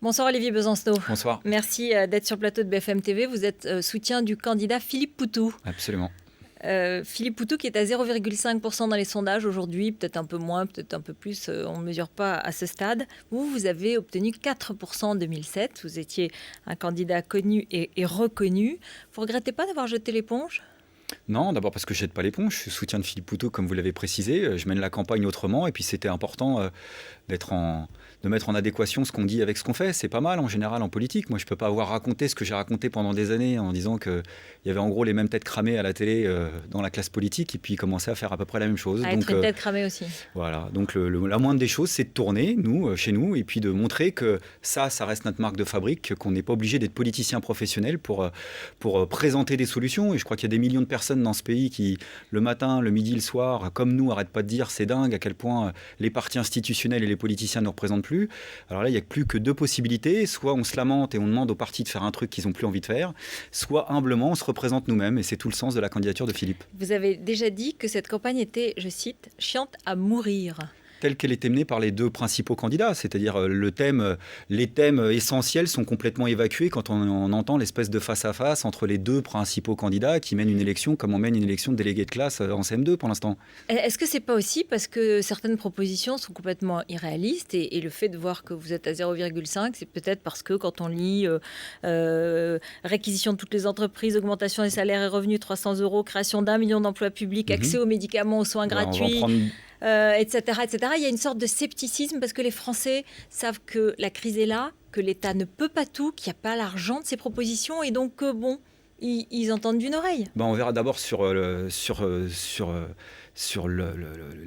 Bonsoir Olivier Besancenot. Bonsoir. Merci d'être sur le plateau de BFM TV. Vous êtes soutien du candidat Philippe Poutou. Absolument. Philippe Poutou qui est à 0,5% dans les sondages aujourd'hui, peut-être un peu moins, peut-être un peu plus, on ne mesure pas à ce stade. Vous avez obtenu 4% en 2007, vous étiez un candidat connu et reconnu. Vous ne regrettez pas d'avoir jeté l'éponge ? Non, d'abord parce que je ne jette pas l'éponge, je suis soutien de Philippe Poutou comme vous l'avez précisé, je mène la campagne autrement et puis c'était important de mettre en adéquation ce qu'on dit avec ce qu'on fait. C'est pas mal en général en politique. Moi je ne peux pas avoir raconté ce que j'ai raconté pendant des années en disant qu'il y avait en gros les mêmes têtes cramées à la télé dans la classe politique et puis commencer à faire à peu près la même chose. À être une tête cramée aussi. Voilà, donc la moindre des choses c'est de tourner, chez nous, et puis de montrer que ça reste notre marque de fabrique, qu'on n'est pas obligé d'être politicien professionnel pour présenter des solutions. Et je crois qu'il y a des millions de personnes dans ce pays qui, le matin, le midi, le soir, comme nous, n'arrêtent pas de dire c'est dingue à quel point les partis institutionnels et les politiciens ne nous représentent plus. Alors là, il n'y a plus que deux possibilités. Soit on se lamente et on demande aux partis de faire un truc qu'ils n'ont plus envie de faire, soit humblement on se représente nous-mêmes. Et c'est tout le sens de la candidature de Philippe. Vous avez déjà dit que cette campagne était, je cite, chiante à mourir. Telle qu'elle était menée par les deux principaux candidats, c'est-à-dire les thèmes essentiels sont complètement évacués quand on entend l'espèce de face-à-face entre les deux principaux candidats qui mènent une élection comme on mène une élection de délégué de classe en CM2 pour l'instant. Est-ce que c'est pas aussi parce que certaines propositions sont complètement irréalistes et le fait de voir que vous êtes à 0,5, c'est peut-être parce que quand on lit réquisition de toutes les entreprises, augmentation des salaires et revenus 300 €, création d'1 million d'emplois publics, accès aux médicaments, aux soins gratuits... etc., etc. Il y a une sorte de scepticisme parce que les Français savent que la crise est là, que l'État ne peut pas tout, qu'il n'y a pas l'argent de ces propositions et donc, ils entendent d'une oreille. On verra d'abord sur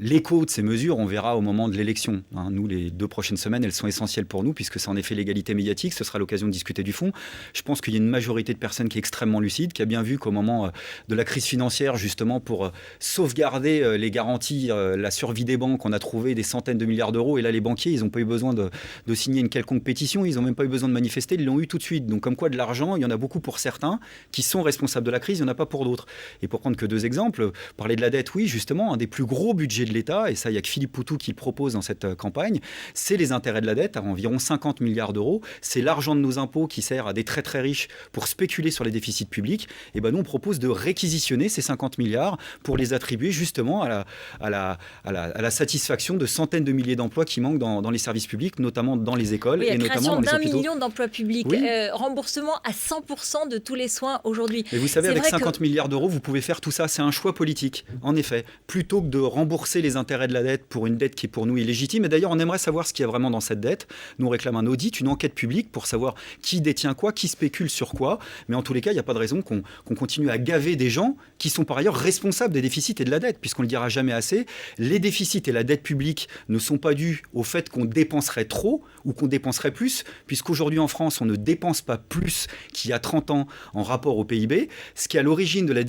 l'écho de ces mesures, on verra au moment de l'élection. Nous, les 2 prochaines semaines, elles sont essentielles pour nous, puisque c'est en effet l'égalité médiatique, ce sera l'occasion de discuter du fond. Je pense qu'il y a une majorité de personnes qui est extrêmement lucide, qui a bien vu qu'au moment de la crise financière, justement pour sauvegarder les garanties, la survie des banques, on a trouvé des centaines de milliards d'euros, et là les banquiers, ils n'ont pas eu besoin de signer une quelconque pétition, ils n'ont même pas eu besoin de manifester, ils l'ont eu tout de suite. Donc comme quoi de l'argent, il y en a beaucoup pour certains qui sont responsables de la crise, il n'y en a pas pour d'autres. Et pour prendre que 2 exemples, parler de la dette, oui, justement, un des plus gros budgets de l'État, et ça, il n'y a que Philippe Poutou qui le propose dans cette campagne, c'est les intérêts de la dette, à environ 50 milliards d'euros. C'est l'argent de nos impôts qui sert à des très très riches pour spéculer sur les déficits publics. Et nous, on propose de réquisitionner ces 50 milliards pour les attribuer justement à la satisfaction de centaines de milliers d'emplois qui manquent dans les services publics, notamment dans les écoles et notamment dans les hôpitaux. Création d'1 million d'emplois publics, oui. Remboursement à 100% de tous les soins aujourd'hui. Et vous savez, avec 50 milliards d'euros, vous pouvez faire tout ça. C'est un choix politique, en effet. Plutôt que de rembourser les intérêts de la dette pour une dette qui est pour nous illégitime. Et d'ailleurs, on aimerait savoir ce qu'il y a vraiment dans cette dette. Nous, on réclame un audit, une enquête publique pour savoir qui détient quoi, qui spécule sur quoi. Mais en tous les cas, il n'y a pas de raison qu'on continue à gaver des gens qui sont par ailleurs responsables des déficits et de la dette, puisqu'on ne le dira jamais assez. Les déficits et la dette publique ne sont pas dus au fait qu'on dépenserait trop ou qu'on dépenserait plus, puisqu'aujourd'hui en France, on ne dépense pas plus qu'il y a 30 ans en rapport au PIB. Ce qui est à l'origine de des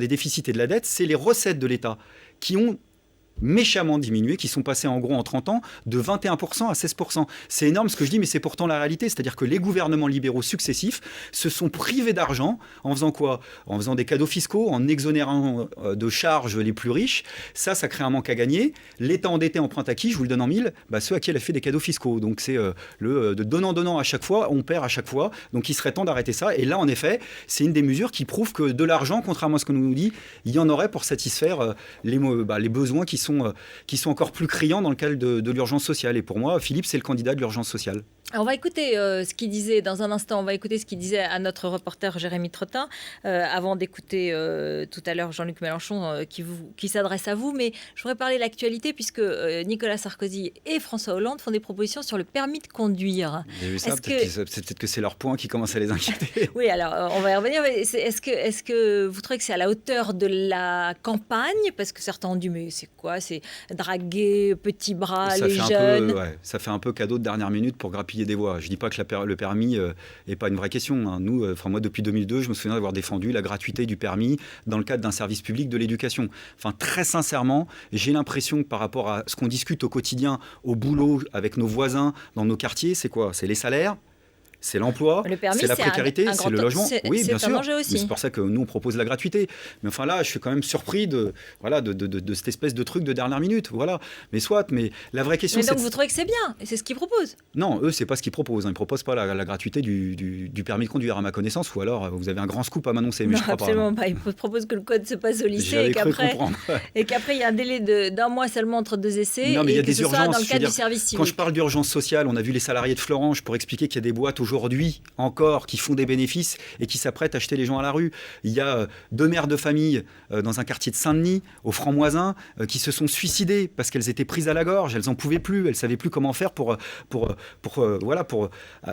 déficits et de la dette, c'est les recettes de l'État qui ont méchamment diminué, qui sont passés en gros en 30 ans de 21% à 16%. C'est énorme ce que je dis, mais c'est pourtant la réalité. C'est-à-dire que les gouvernements libéraux successifs se sont privés d'argent en faisant quoi ? En faisant des cadeaux fiscaux, en exonérant de charges les plus riches. Ça crée un manque à gagner. L'État endetté emprunte à qui ? Je vous le donne en mille. Ceux à qui elle a fait des cadeaux fiscaux. Donc c'est de donnant à chaque fois, on perd à chaque fois. Donc il serait temps d'arrêter ça. Et là, en effet, c'est une des mesures qui prouve que de l'argent, contrairement à ce que nous dit, il y en aurait pour satisfaire les besoins qui sont encore plus criants dans le cadre de l'urgence sociale. Et pour moi, Philippe, c'est le candidat de l'urgence sociale. On va écouter ce qu'il disait dans un instant. On va écouter ce qu'il disait à notre reporter Jérémy Trottin avant d'écouter tout à l'heure Jean-Luc Mélenchon qui s'adresse à vous. Mais je voudrais parler de l'actualité puisque Nicolas Sarkozy et François Hollande font des propositions sur le permis de conduire. Vous avez vu ça ? Peut-être que c'est leur point qui commence à les inquiéter. Oui, alors on va y revenir. Est-ce que vous trouvez que c'est à la hauteur de la campagne ? Parce que certains ont dit mais c'est quoi ? C'est draguer petit bras les jeunes. Ça fait un peu cadeau de dernière minute pour grappiller des voix. Je ne dis pas que le permis n'est pas une vraie question. Nous, moi, depuis 2002, je me souviens d'avoir défendu la gratuité du permis dans le cadre d'un service public de l'éducation. Très sincèrement, j'ai l'impression que par rapport à ce qu'on discute au quotidien, au boulot, avec nos voisins, dans nos quartiers, c'est quoi ? C'est les salaires, c'est l'emploi, Le permis, c'est la précarité, un c'est grand le logement. Oui, c'est bien un sûr. enjeu aussi. Mais c'est pour ça que nous, on propose la gratuité. Mais enfin là, je suis quand même surpris de cette espèce de truc de dernière minute. Voilà. Mais soit, mais la vraie question, Mais c'est... donc vous trouvez que c'est bien, et c'est ce qu'ils proposent? Non, eux, c'est pas ce qu'ils proposent. Ils ne proposent pas la gratuité du permis de conduire, à ma connaissance, ou alors vous avez un grand scoop à m'annoncer, mais Non, je crois pas. absolument pas. Ils proposent que le code se passe au lycée J'avais cru comprendre. et qu'après il y a un délai d'un mois seulement entre 2 essais Non, mais il y et a que des ce soit urgences. dans le Je veux cadre dire, du service civique. quand je parle d'urgence sociale, on a vu les salariés de Florange pour expliquer qu'il y a des boîtes aujourd'hui encore qui font des bénéfices et qui s'apprêtent à acheter les gens à la rue. Il y a 2 mères de famille dans un quartier de Saint-Denis, au Franc-Moisin, qui se sont suicidées parce qu'elles étaient prises à la gorge. Elles n'en pouvaient plus. Elles savaient plus comment faire pour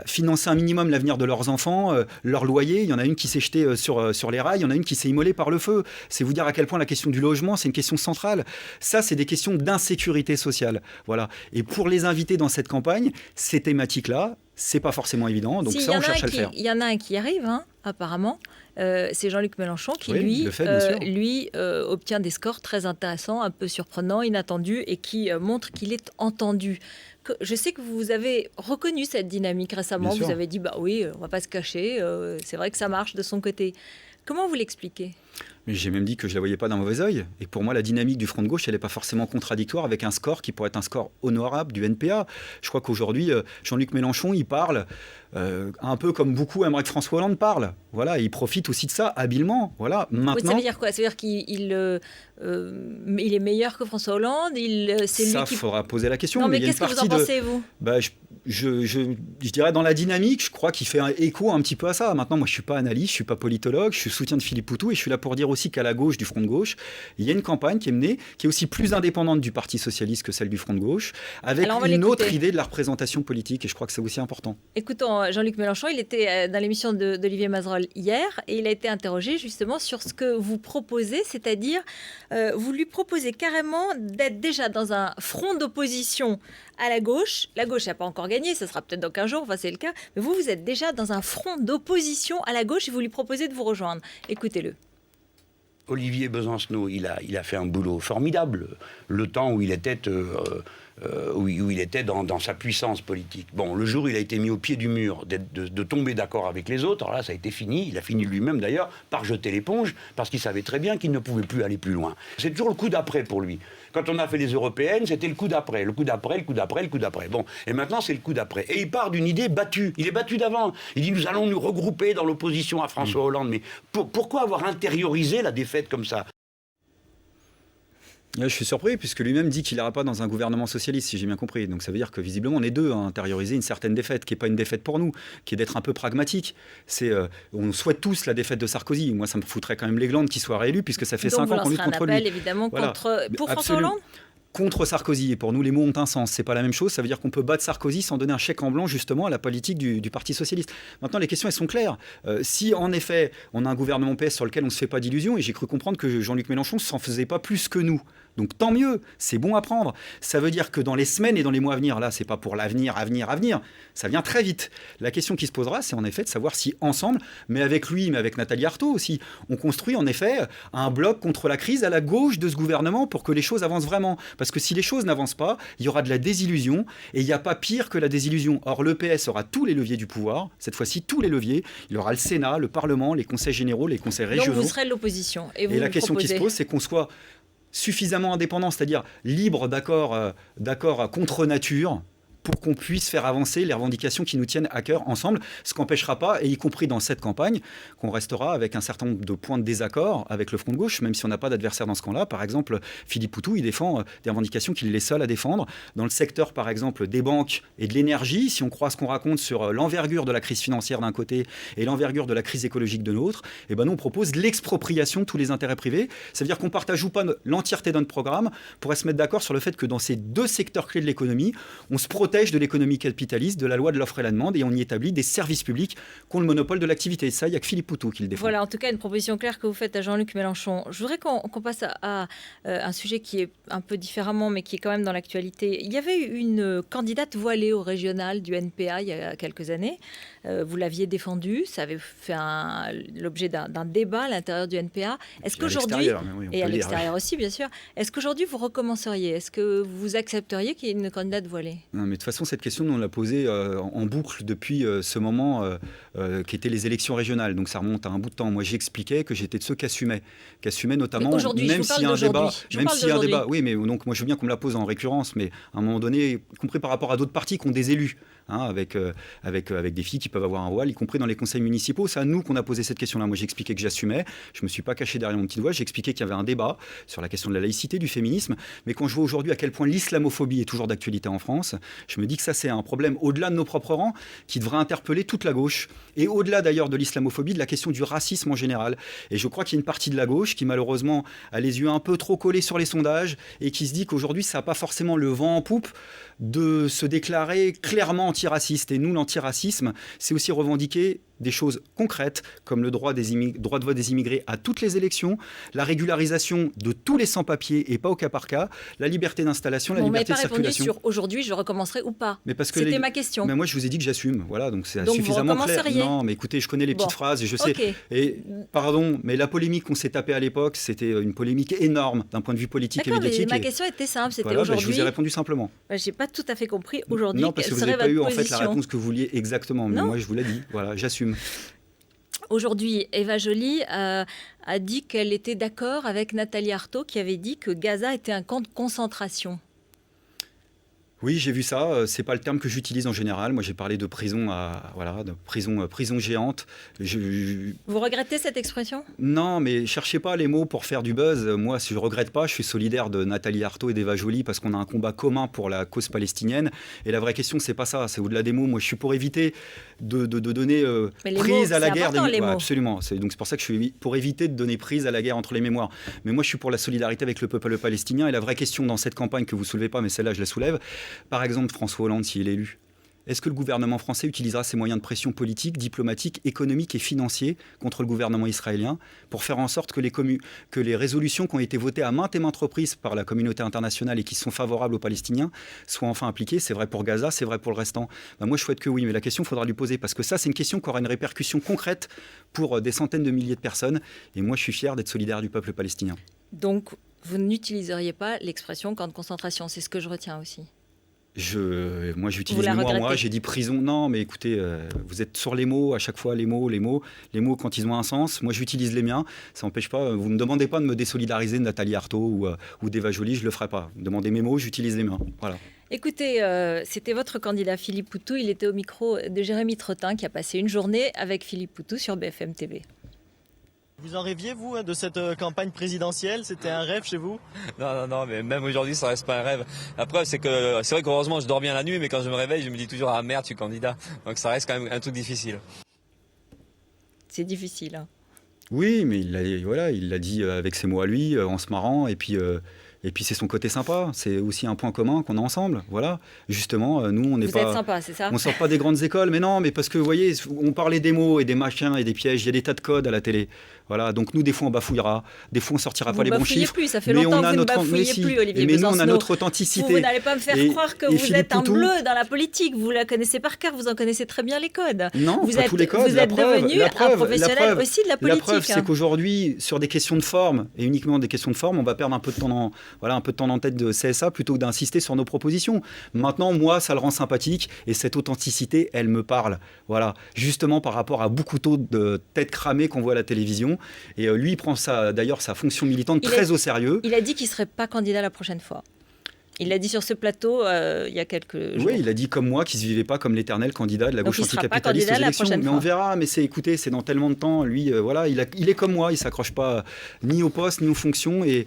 financer un minimum l'avenir de leurs enfants, leur loyer. Il y en a une qui s'est jetée sur les rails. Il y en a une qui s'est immolée par le feu. C'est vous dire à quel point la question du logement, c'est une question centrale. Ça, c'est des questions d'insécurité sociale. Voilà. Et pour les inviter dans cette campagne, ces thématiques-là, c'est pas forcément évident. Donc ça, on cherche à le faire. Il y en a un qui arrive, hein, apparemment. C'est Jean-Luc Mélenchon qui, oui, lui, obtient des scores très intéressants, un peu surprenants, inattendus, et qui montre qu'il est entendu. Je sais que vous avez reconnu cette dynamique récemment. Vous avez dit, bah oui, on va pas se cacher. C'est vrai que ça marche de son côté. Comment vous l'expliquez ? Mais j'ai même dit que je ne la voyais pas d'un mauvais œil. Et pour moi, la dynamique du Front de gauche, elle n'est pas forcément contradictoire avec un score qui pourrait être un score honorable du NPA. Je crois qu'aujourd'hui, Jean-Luc Mélenchon, il parle un peu comme beaucoup aimeraient que François Hollande parle. Voilà, et il profite aussi de ça habilement. Voilà, maintenant. Oui, ça veut dire quoi ? Ça veut dire qu'il est meilleur que François Hollande. Ça, il faudra poser la question. Non, mais qu'est-ce que vous en pensez, vous ? Je dirais dans la dynamique, je crois qu'il fait un écho un petit peu à ça. Maintenant, moi, je ne suis pas analyste, je ne suis pas politologue, je suis soutien de Philippe Poutou et je suis là pour dire aussi qu'à la gauche du Front de gauche, il y a une campagne qui est menée, qui est aussi plus indépendante du Parti socialiste que celle du Front de gauche, avec une autre idée de la représentation politique. Et je crois que c'est aussi important. Écoutons Jean-Luc Mélenchon, il était dans l'émission d'Olivier Mazerolle hier et il a été interrogé justement sur ce que vous proposez, c'est-à-dire vous lui proposez carrément d'être déjà dans un front d'opposition à la gauche. La gauche n'a pas encore gagné, ça sera peut-être dans 15 jours, enfin c'est le cas, mais vous êtes déjà dans un front d'opposition à la gauche et vous lui proposez de vous rejoindre. Écoutez-le. Olivier Besancenot, il a fait un boulot formidable, le temps où il était... où il était dans sa puissance politique. Bon, le jour où il a été mis au pied du mur, de tomber d'accord avec les autres, alors là, ça a été fini. Il a fini lui-même, d'ailleurs, par jeter l'éponge, parce qu'il savait très bien qu'il ne pouvait plus aller plus loin. C'est toujours le coup d'après pour lui. Quand on a fait les européennes, c'était le coup d'après, le coup d'après, le coup d'après, le coup d'après. Bon, et maintenant, c'est le coup d'après. Et il part d'une idée battue. Il est battu d'avant. Il dit, nous allons nous regrouper dans l'opposition à François Hollande. Mais pourquoi avoir intériorisé la défaite comme ça ? Je suis surpris, puisque lui-même dit qu'il n'ira pas dans un gouvernement socialiste, si j'ai bien compris. Donc ça veut dire que visiblement, on est deux à intérioriser une certaine défaite, qui n'est pas une défaite pour nous, qui est d'être un peu pragmatique. On souhaite tous la défaite de Sarkozy. Moi, ça me foutrait quand même les glandes qu'il soit réélu, puisque ça fait 5 ans qu'on lutte contre lui. Donc vous lancerez un appel, évidemment, voilà. pour François Hollande ? Contre Sarkozy. Et pour nous, les mots ont un sens. C'est pas la même chose. Ça veut dire qu'on peut battre Sarkozy sans donner un chèque en blanc, justement, à la politique du Parti socialiste. Maintenant, les questions, elles sont claires. Si, en effet, on a un gouvernement PS sur lequel on ne se fait pas d'illusions, et j'ai cru comprendre que Jean-Luc Mélenchon ne s'en faisait pas plus que nous. Donc tant mieux, c'est bon à prendre. Ça veut dire que dans les semaines et dans les mois à venir, là, c'est pas pour l'avenir, ça vient très vite. La question qui se posera, c'est en effet de savoir si ensemble, mais avec lui, mais avec Nathalie Arthaud aussi, on construit en effet un bloc contre la crise à la gauche de ce gouvernement pour que les choses avancent vraiment. Parce que si les choses n'avancent pas, il y aura de la désillusion, et il n'y a pas pire que la désillusion. Or, le PS aura tous les leviers du pouvoir, cette fois-ci tous les leviers. Il aura le Sénat, le Parlement, les conseils généraux, les conseils régionaux. Donc vous serez l'opposition. Et la question qui se pose, c'est qu'on soit suffisamment indépendant, c'est-à-dire libre d'accord contre nature, pour qu'on puisse faire avancer les revendications qui nous tiennent à cœur ensemble, ce qui n'empêchera pas, et y compris dans cette campagne, qu'on restera avec un certain nombre de points de désaccord avec le Front de gauche, même si on n'a pas d'adversaire dans ce camp-là. Par exemple, Philippe Poutou, il défend des revendications qu'il est seul à défendre. Dans le secteur, par exemple, des banques et de l'énergie, si on croit ce qu'on raconte sur l'envergure de la crise financière d'un côté et l'envergure de la crise écologique de l'autre, et ben nous, on propose l'expropriation de tous les intérêts privés. Ça veut dire qu'on ne partage pas l'entièreté de notre programme, pourrait se mettre d'accord sur le fait que dans ces deux secteurs clés de l'économie, on se protège de l'économie capitaliste, de la loi de l'offre et la demande, et on y établit des services publics qui ont le monopole de l'activité. Et ça, il n'y a que Philippe Poutou qui le défend. Voilà, en tout cas, une proposition claire que vous faites à Jean-Luc Mélenchon. Je voudrais qu'on passe à un sujet qui est un peu différemment, mais qui est quand même dans l'actualité. Il y avait une candidate voilée au régional du NPA il y a quelques années. Vous l'aviez défendue, ça avait fait l'objet d'un débat à l'intérieur du NPA. Est-ce qu'aujourd'hui, et à l'extérieur aussi, bien sûr, est-ce qu'aujourd'hui vous recommenceriez ? Est-ce que vous accepteriez qu'il y ait une candidate voilée ? Non, mais toute façon, cette question, on l'a posée en boucle depuis ce moment qui était les élections régionales. Donc ça remonte à un bout de temps. Moi, j'expliquais que j'étais de ceux qui assumaient notamment, même s'il y a un débat, oui, mais donc moi je veux bien qu'on me la pose en récurrence, mais à un moment donné, y compris par rapport à d'autres partis qui ont des élus, avec des filles qui peuvent avoir un voile, y compris dans les conseils municipaux. C'est à nous qu'on a posé cette question-là. Moi, j'expliquais que j'assumais. Je me suis pas caché derrière mon petit doigt. J'expliquais qu'il y avait un débat sur la question de la laïcité, du féminisme. Mais quand je vois aujourd'hui à quel point l'islamophobie est toujours d'actualité en France, je me dis que ça, c'est un problème au-delà de nos propres rangs qui devrait interpeller toute la gauche. Et au-delà d'ailleurs de l'islamophobie, de la question du racisme en général. Et je crois qu'il y a une partie de la gauche qui, malheureusement, a les yeux un peu trop collés sur les sondages et qui se dit qu'aujourd'hui, ça n'a pas forcément le vent en poupe de se déclarer clairement antiraciste. Et nous, l'antiracisme, c'est aussi revendiquer des choses concrètes, comme le droit de vote des immigrés à toutes les élections, la régularisation de tous les sans-papiers et pas au cas par cas, la liberté d'installation, la liberté de circulation. Vous m'avez pas répondu sur aujourd'hui, je recommencerai ou pas. C'était ma question. Mais moi, je vous ai dit que j'assume. Voilà, donc c'est suffisamment clair. Non, mais écoutez, je connais les petites phrases et je sais. Okay. Et pardon, mais la polémique qu'on s'est tapée à l'époque, c'était une polémique énorme d'un point de vue politique et médiatique. Ma question était simple, c'était voilà, aujourd'hui. Je vous ai répondu simplement. J'ai pas tout à fait compris aujourd'hui. Non, parce que vous n'avez pas eu en fait la réponse que vous vouliez exactement. Mais moi, je vous l'ai dit. Voilà, j'assume. Aujourd'hui, Eva Joly a dit qu'elle était d'accord avec Nathalie Arthaud qui avait dit que Gaza était un camp de concentration. Oui, j'ai vu ça. C'est pas le terme que j'utilise en général. Moi, j'ai parlé de prison prison géante. Vous regrettez cette expression ? Non, mais cherchez pas les mots pour faire du buzz. Moi, si je regrette pas, je suis solidaire de Nathalie Arthaud et d'Eva Joly parce qu'on a un combat commun pour la cause palestinienne. Et la vraie question, c'est pas ça. C'est au-delà des mots. Moi, je suis pour éviter de donner prise à la guerre. Absolument. C'est pour ça que je suis pour éviter de donner prise à la guerre entre les mémoires. Mais moi, je suis pour la solidarité avec le peuple palestinien. Et la vraie question dans cette campagne que vous soulevez pas, mais celle-là, je la soulève. Par exemple, François Hollande, s'il est élu, est-ce que le gouvernement français utilisera ses moyens de pression politique, diplomatique, économique et financier contre le gouvernement israélien pour faire en sorte que les résolutions qui ont été votées à maintes et maintes reprises par la communauté internationale et qui sont favorables aux Palestiniens soient enfin appliquées? C'est vrai pour Gaza, c'est vrai pour le restant. Moi, je souhaite que oui, mais la question, il faudra lui poser parce que ça, c'est une question qui aura une répercussion concrète pour des centaines de milliers de personnes. Et moi, je suis fier d'être solidaire du peuple palestinien. Donc, vous n'utiliseriez pas l'expression camp de concentration, c'est ce que je retiens aussi. Moi, j'utilise le mot moi, j'ai dit prison. Non, mais écoutez, vous êtes sur les mots, à chaque fois les mots quand ils ont un sens. Moi, j'utilise les miens. Ça n'empêche pas, vous ne me demandez pas de me désolidariser de Nathalie Arthaud ou d'Eva Joly, je ne le ferai pas. Demandez mes mots, j'utilise les miens. Voilà. Écoutez, c'était votre candidat Philippe Poutou. Il était au micro de Jérémy Trottin qui a passé une journée avec Philippe Poutou sur BFM TV. Vous en rêviez, vous, de cette campagne présidentielle? C'était un rêve chez vous? Non, mais même aujourd'hui, ça reste pas un rêve. La preuve, c'est vrai qu'heureusement, je dors bien la nuit, mais quand je me réveille, je me dis toujours, ah merde, je suis candidat. Donc ça reste quand même un truc difficile. C'est difficile, hein. Oui, mais il l'a dit avec ses mots à lui, en se marrant, et puis c'est son côté sympa. C'est aussi un point commun qu'on a ensemble. Voilà. Justement, nous, on n'est pas. Vous êtes sympa, c'est ça? On sort pas des grandes écoles, mais non, mais parce que vous voyez, on parlait des mots et des machins et des pièges. Il y a des tas de codes à la télé. Voilà. Donc nous, des fois, on bafouillera, des fois, on sortira pas les bons chiffres. Plus, ça fait longtemps que vous ne bafouillez plus, Olivier Mais Besancenot. nous, on a notre authenticité. Vous n'allez pas me faire croire que vous êtes un bleu dans la politique. Vous la connaissez par cœur. Vous en connaissez très bien les codes. Non, vous pas tous les codes. Vous êtes devenu un professionnel aussi de la politique. La preuve, c'est qu'aujourd'hui, sur des questions de forme et uniquement des questions de forme, on va perdre un peu de temps en tête de CSA plutôt que d'insister sur nos propositions. Maintenant, moi, ça le rend sympathique et cette authenticité, elle me parle. Voilà, justement par rapport à beaucoup de têtes cramées qu'on voit à la télévision. Et lui, il prend ça, d'ailleurs, sa fonction militante très au sérieux. Il a dit qu'il ne serait pas candidat la prochaine fois. Il l'a dit sur ce plateau il y a quelques jours. Oui, il a dit comme moi qu'il ne se vivait pas comme l'éternel candidat de la gauche anticapitaliste aux élections. Mais on verra, mais c'est dans tellement de temps. Lui, voilà, il est comme moi, il ne s'accroche pas ni au poste, ni aux fonctions. Et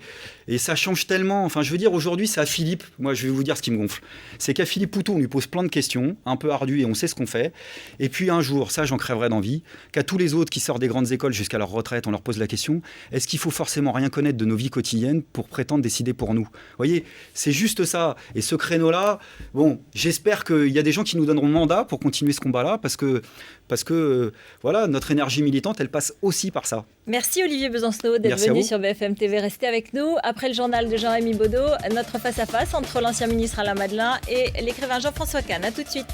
ça change tellement. Enfin, je veux dire, aujourd'hui, c'est à Philippe. Moi, je vais vous dire ce qui me gonfle. C'est qu'à Philippe Poutou, on lui pose plein de questions, un peu ardues, et on sait ce qu'on fait. Et puis un jour, ça, j'en crèverais d'envie, qu'à tous les autres qui sortent des grandes écoles jusqu'à leur retraite, on leur pose la question, est-ce qu'il faut forcément rien connaître de nos vies quotidiennes pour prétendre décider pour nous? Vous voyez, c'est juste ça. Et ce créneau-là, bon, j'espère qu'il y a des gens qui nous donneront mandat pour continuer ce combat-là, parce que voilà, notre énergie militante, elle passe aussi par ça. Merci Olivier Besancenot d'être venu sur BFM TV. Restez avec nous. Après le journal de Jean-Rémy Baudot, notre face-à-face entre l'ancien ministre Alain Madelin et l'écrivain Jean-François Kahn. À tout de suite.